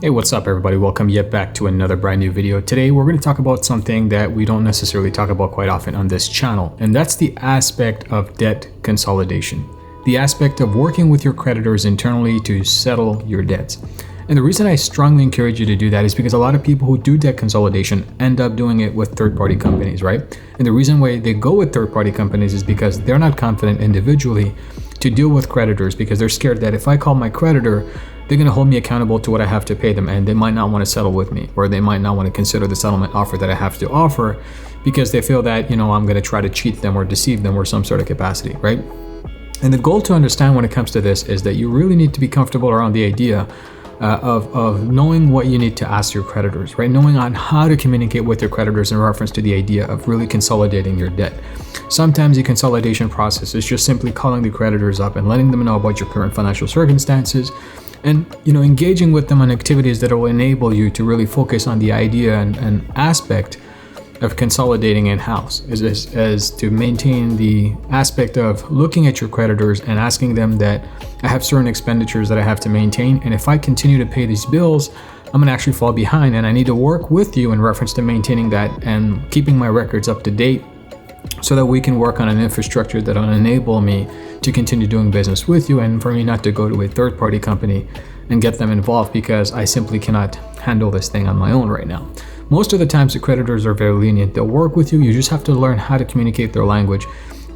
Hey, what's up everybody? Welcome yet back to another brand new video. Today we're going to talk about something that we don't necessarily talk about quite often on this channel, and that's the aspect of debt consolidation. The aspect of working with your creditors internally to settle your debts. And the reason I strongly encourage you to do that is because a lot of people who do debt consolidation end up doing it with third-party companies, right? And the reason why they go with third-party companies is because they're not confident individually to deal with creditors, because they're scared that if I call my creditor, they're going to hold me accountable to what I have to pay them, and they might not want to settle with me, or they might not want to consider the settlement offer that I have to offer because they feel that, I'm going to try to cheat them or deceive them or some sort of capacity, right? And the goal to understand when it comes to this is that you really need to be comfortable around the idea of knowing what you need to ask your creditors, right? Knowing on how to communicate with your creditors in reference to the idea of really consolidating your debt. Sometimes the consolidation process is just simply calling the creditors up and letting them know about your current financial circumstances, and engaging with them on activities that will enable you to really focus on the idea and aspect of consolidating in-house, as to maintain the aspect of looking at your creditors and asking them that I have certain expenditures that I have to maintain, and if I continue to pay these bills, I'm going to actually fall behind, and I need to work with you in reference to maintaining that and keeping my records up to date so that we can work on an infrastructure that will enable me to continue doing business with you, and for me not to go to a third-party company and get them involved because I simply cannot handle this thing on my own right now. Most of the times the creditors are very lenient. They'll work with you. You just have to learn how to communicate their language,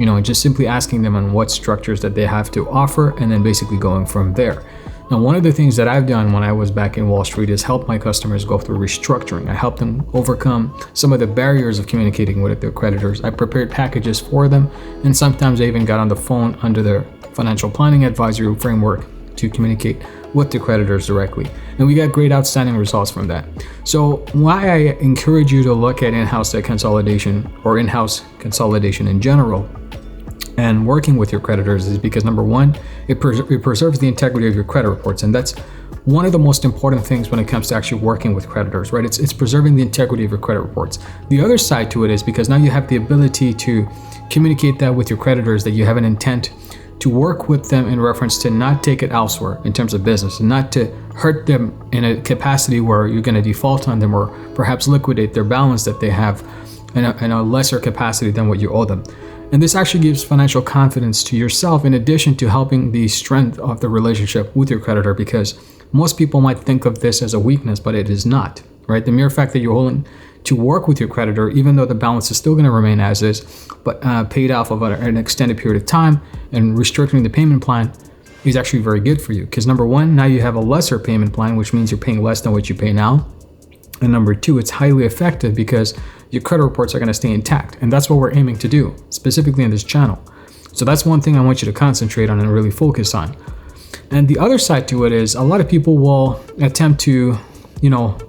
and just simply asking them on what structures that they have to offer, and then basically going from there. Now, one of the things that I've done when I was back in Wall Street is help my customers go through restructuring. I helped them overcome some of the barriers of communicating with their creditors. I prepared packages for them, and sometimes I even got on the phone under their financial planning advisory framework to communicate with the creditors directly. And we got great outstanding results from that. So why I encourage you to look at in-house debt consolidation or in-house consolidation in general and working with your creditors is because, number one, it preserves the integrity of your credit reports. And that's one of the most important things when it comes to actually working with creditors, right? It's preserving the integrity of your credit reports. The other side to it is because now you have the ability to communicate that with your creditors, that you have an intent to work with them in reference to not take it elsewhere in terms of business, and not to hurt them in a capacity where you're going to default on them or perhaps liquidate their balance that they have in a lesser capacity than what you owe them. And this actually gives financial confidence to yourself, in addition to helping the strength of the relationship with your creditor, because most people might think of this as a weakness, but it is not, right? The mere fact that you're willing to work with your creditor, even though the balance is still going to remain as is, but paid off over an extended period of time, and restricting the payment plan is actually very good for you. Because number one, now you have a lesser payment plan, which means you're paying less than what you pay now. And number two, it's highly effective because your credit reports are going to stay intact. And that's what we're aiming to do, specifically in this channel. So that's one thing I want you to concentrate on and really focus on. And the other side to it is a lot of people will attempt to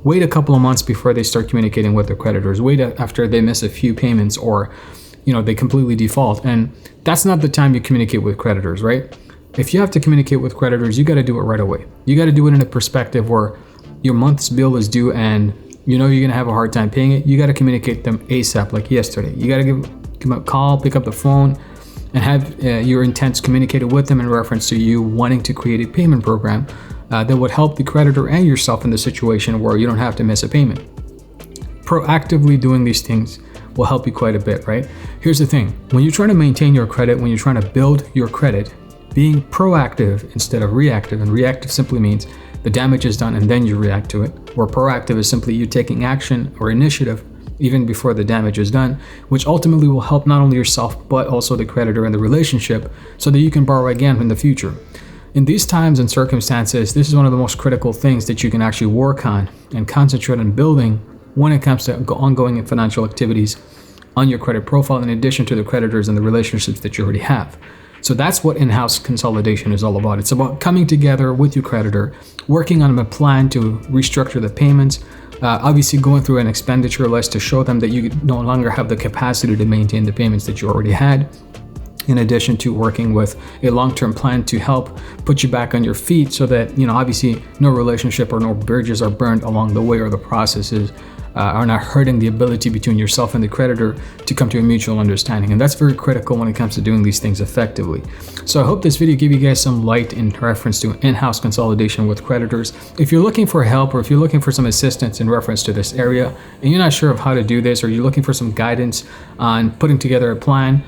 wait a couple of months before they start communicating with their creditors, wait after they miss a few payments, or they completely default. And that's not the time you communicate with creditors, right? If you have to communicate with creditors, you got to do it right away. You got to do it in a perspective where your month's bill is due and you're going to have a hard time paying it. You got to communicate them ASAP, like yesterday. You got to give them a call, pick up the phone, and have your intents communicated with them in reference to you wanting to create a payment program that would help the creditor and yourself in the situation where you don't have to miss a payment. Proactively doing these things will help you quite a bit, right? Here's the thing. When you're trying to maintain your credit, when you're trying to build your credit, being proactive instead of reactive, and reactive simply means the damage is done and then you react to it, where proactive is simply you taking action or initiative even before the damage is done, which ultimately will help not only yourself but also the creditor and the relationship, so that you can borrow again in the future. In these times and circumstances, this is one of the most critical things that you can actually work on and concentrate on building when it comes to ongoing financial activities on your credit profile, in addition to the creditors and the relationships that you already have. So that's what in-house consolidation is all about. It's about coming together with your creditor, working on a plan to restructure the payments, obviously going through an expenditure list to show them that you no longer have the capacity to maintain the payments that you already had. in addition to working with a long-term plan to help put you back on your feet so that, obviously no relationship or no bridges are burned along the way, or the processes are not hurting the ability between yourself and the creditor to come to a mutual understanding. And that's very critical when it comes to doing these things effectively. So I hope this video gave you guys some light in reference to in-house consolidation with creditors. If you're looking for help, or if you're looking for some assistance in reference to this area and you're not sure of how to do this, or you're looking for some guidance on putting together a plan,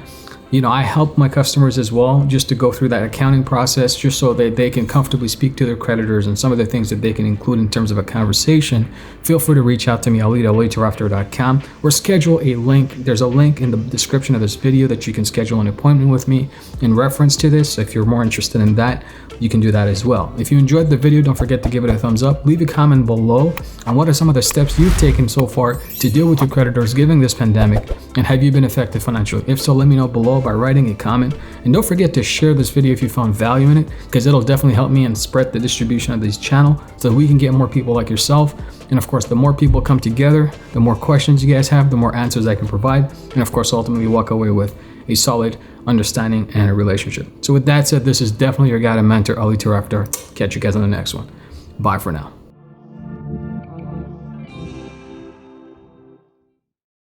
I help my customers as well just to go through that accounting process, just so that they can comfortably speak to their creditors and some of the things that they can include in terms of a conversation. Feel free to reach out to me, ali@alitoreafter.com, or schedule a link. There's a link in the description of this video that you can schedule an appointment with me in reference to this. If you're more interested in that, you can do that as well. If you enjoyed the video, don't forget to give it a thumbs up. Leave a comment below on what are some of the steps you've taken so far to deal with your creditors given this pandemic, and have you been affected financially? If so, let me know below by writing a comment. And don't forget to share this video if you found value in it, because it'll definitely help me and spread the distribution of this channel so that we can get more people like yourself. And of course, the more people come together, the more questions you guys have, the more answers I can provide, and of course ultimately walk away with a solid understanding and a relationship. So with that said, this is definitely your guide and mentor, Ali After. Catch you guys on the next one. Bye for now.